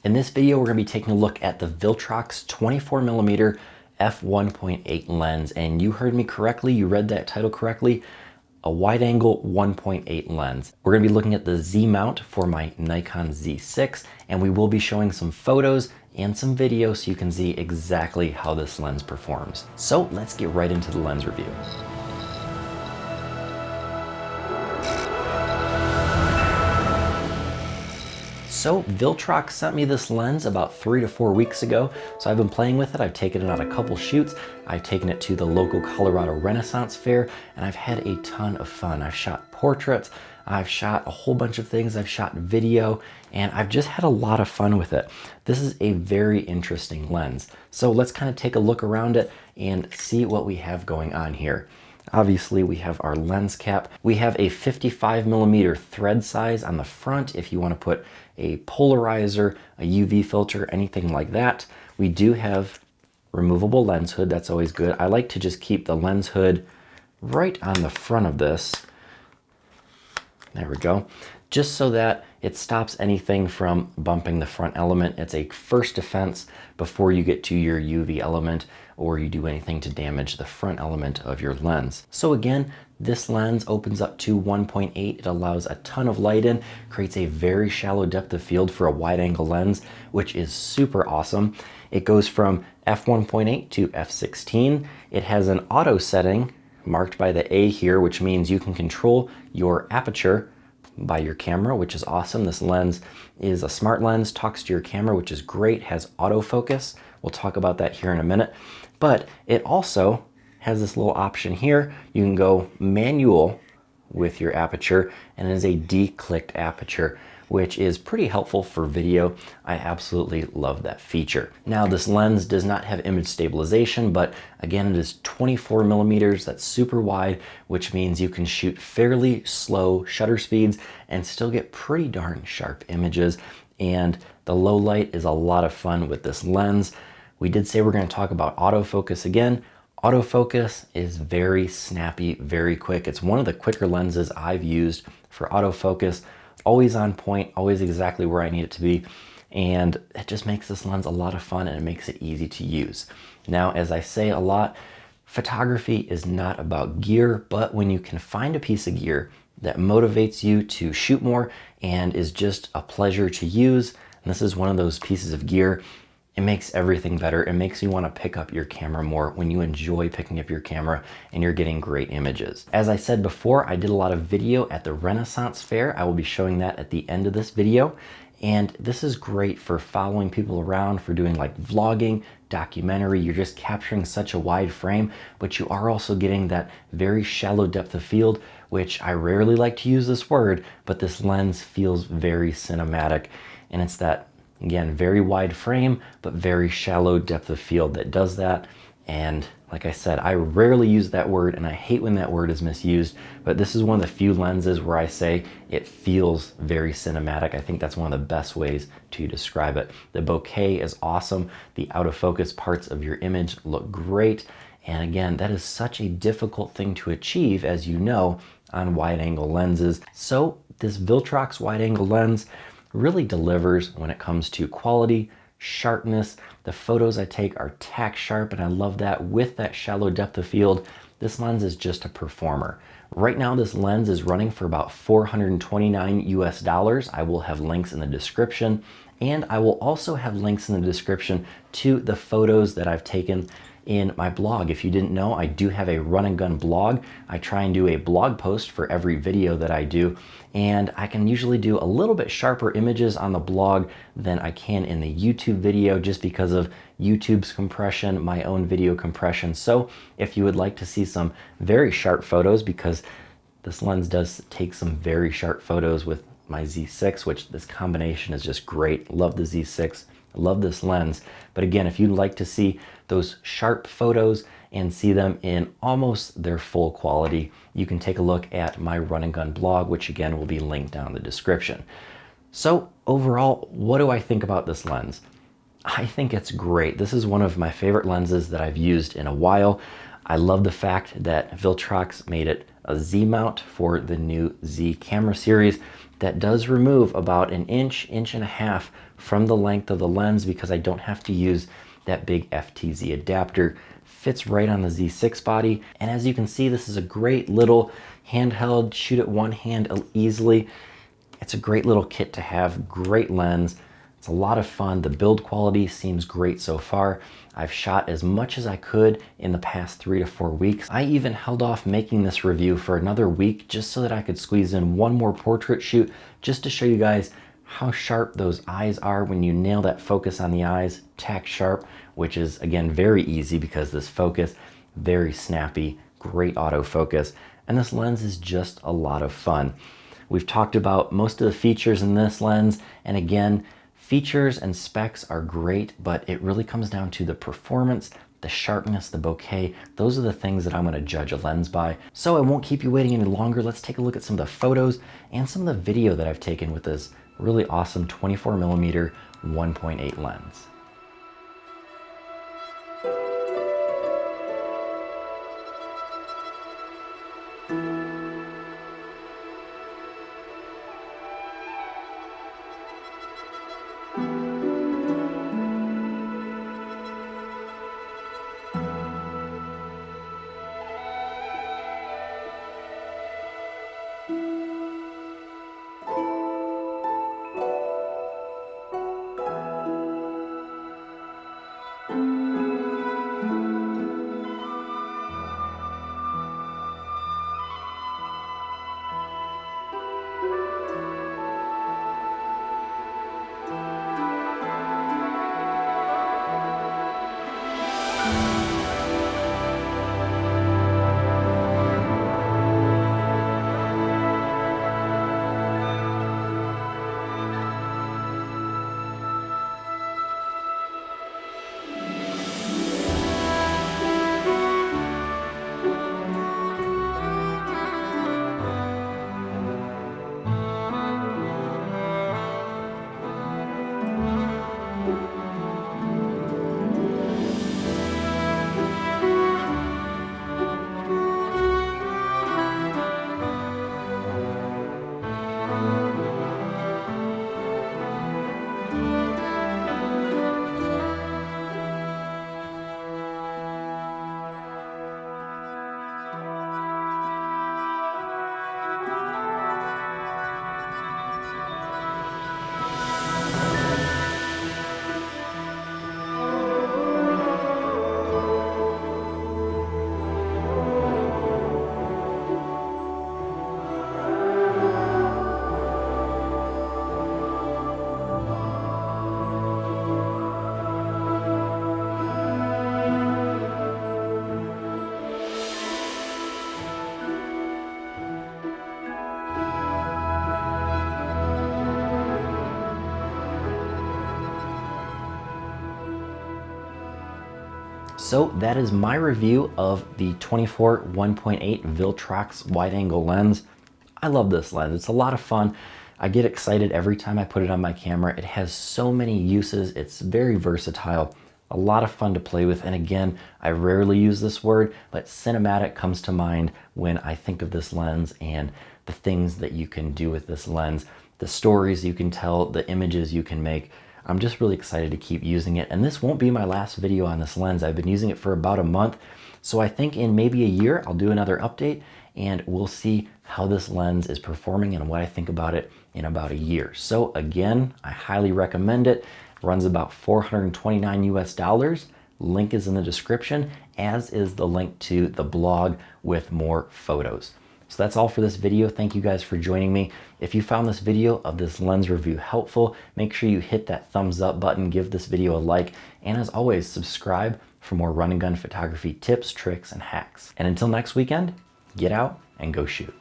In this video, we're going to be taking a look at the Viltrox 24mm F1.8 lens. And you heard me correctly, you read that title correctly, a wide angle 1.8 lens. We're going to be looking at the Z Mount for my Nikon Z6, and we will be showing some photos and some video so you can see exactly how this lens performs. So let's get right into the lens review. So Viltrox sent me this lens about 3 to 4 weeks ago. So I've been playing with it. I've taken it on a couple shoots. I've taken it to the local Colorado Renaissance Fair, and I've had a ton of fun. I've shot portraits, I've shot a whole bunch of things, I've shot video, and I've just had a lot of fun with it. This is a very interesting lens. So let's kind of take a look around it and see what we have going on here. Obviously, we have our lens cap. We have a 55mm thread size on the front if you want to put a polarizer, a UV filter, anything like that. We do have removable lens hood. That's always good. I like to just keep the lens hood right on the front of this. There we go. Just so that it stops anything from bumping the front element. It's a first defense before you get to your UV element or you do anything to damage the front element of your lens. So again, this lens opens up to 1.8. It allows a ton of light in, creates a very shallow depth of field for a wide angle lens, which is super awesome. It goes from f1.8 to f16. It has an auto setting marked by the A here, which means you can control your aperture by your camera, which is awesome. This lens is a smart lens, talks to your camera, which is great, has autofocus. We'll talk about that here in a minute. But it also has this little option here. You can go manual with your aperture, and it is a declicked aperture, which is pretty helpful for video. I absolutely love that feature. Now, this lens does not have image stabilization, but again, it is 24mm. That's super wide, which means you can shoot fairly slow shutter speeds and still get pretty darn sharp images. And the low light is a lot of fun with this lens. We did say we're going to talk about autofocus again. Autofocus is very snappy, very quick. It's one of the quicker lenses I've used for autofocus. Always on point, always exactly where I need it to be. And it just makes this lens a lot of fun, and it makes it easy to use. Now, as I say a lot, photography is not about gear, but when you can find a piece of gear that motivates you to shoot more and is just a pleasure to use, and this is one of those pieces of gear, it makes everything better. It makes you want to pick up your camera more when you enjoy picking up your camera and you're getting great images. As I said before, I did a lot of video at the Renaissance Fair. I will be showing that at the end of this video. And this is great for following people around, for doing like vlogging, documentary. You're just capturing such a wide frame, but you are also getting that very shallow depth of field, which I rarely like to use this word, but this lens feels very cinematic. And it's that, again, very wide frame, but very shallow depth of field that does that. And like I said, I rarely use that word, and I hate when that word is misused, but this is one of the few lenses where I say it feels very cinematic. I think that's one of the best ways to describe it. The bokeh is awesome. The out of focus parts of your image look great. And again, that is such a difficult thing to achieve, as you know, on wide angle lenses. So this Viltrox wide angle lens really delivers when it comes to quality, sharpness. The photos I take are tack sharp, and I love that. With that shallow depth of field, this lens is just a performer. Right now, this lens is running for about $429 US. I will have links in the description, and I will also have links in the description to the photos that I've taken in my blog. If you didn't know, I do have a RunNGun blog. I try and do a blog post for every video that I do, and I can usually do a little bit sharper images on the blog than I can in the YouTube video, just because of YouTube's compression, my own video compression. So if you would like to see some very sharp photos, because this lens does take some very sharp photos with my Z6, which this combination is just great. Love the Z6. I love this lens. But again, if you'd like to see those sharp photos and see them in almost their full quality, you can take a look at my RunNGun blog, which again will be linked down in the description. So overall, what do I think about this lens? I think it's great. This is one of my favorite lenses that I've used in a while. I love the fact that Viltrox made it a Z mount for the new Z camera series that does remove about an inch, inch and a half from the length of the lens because I don't have to use that big FTZ adapter. Fits right on the Z6 body. And as you can see, this is a great little handheld, shoot it one hand easily. It's a great little kit to have, great lens. It's a lot of fun. The build quality seems great so far. I've shot as much as I could in the past 3 to 4 weeks. I even held off making this review for another week just so that I could squeeze in one more portrait shoot just to show you guys how sharp those eyes are when you nail that focus on the eyes, tack sharp, which is again very easy because this focus, very snappy, great autofocus, and this lens is just a lot of fun. We've talked about most of the features in this lens, and again, features and specs are great, but it really comes down to the performance, the sharpness, the bokeh. Those are the things that I'm going to judge a lens by. So I won't keep you waiting any longer. Let's take a look at some of the photos and some of the video that I've taken with this really awesome 24mm 1.8 lens. So that is my review of the 24 1.8 Viltrox wide angle lens. I love this lens. It's a lot of fun. I get excited every time I put it on my camera. It has so many uses. It's very versatile, a lot of fun to play with. And again, I rarely use this word, but cinematic comes to mind when I think of this lens and the things that you can do with this lens, the stories you can tell, the images you can make. I'm just really excited to keep using it. And this won't be my last video on this lens. I've been using it for about a month. So I think in maybe a year, I'll do another update and we'll see how this lens is performing and what I think about it in about a year. So again, I highly recommend it. It runs about $429 US. Link is in the description, as is the link to the blog with more photos. So that's all for this video. Thank you guys for joining me. If you found this video of this lens review helpful, make sure you hit that thumbs up button, give this video a like, and as always, subscribe for more run and gun photography tips, tricks, and hacks. And until next weekend, get out and go shoot.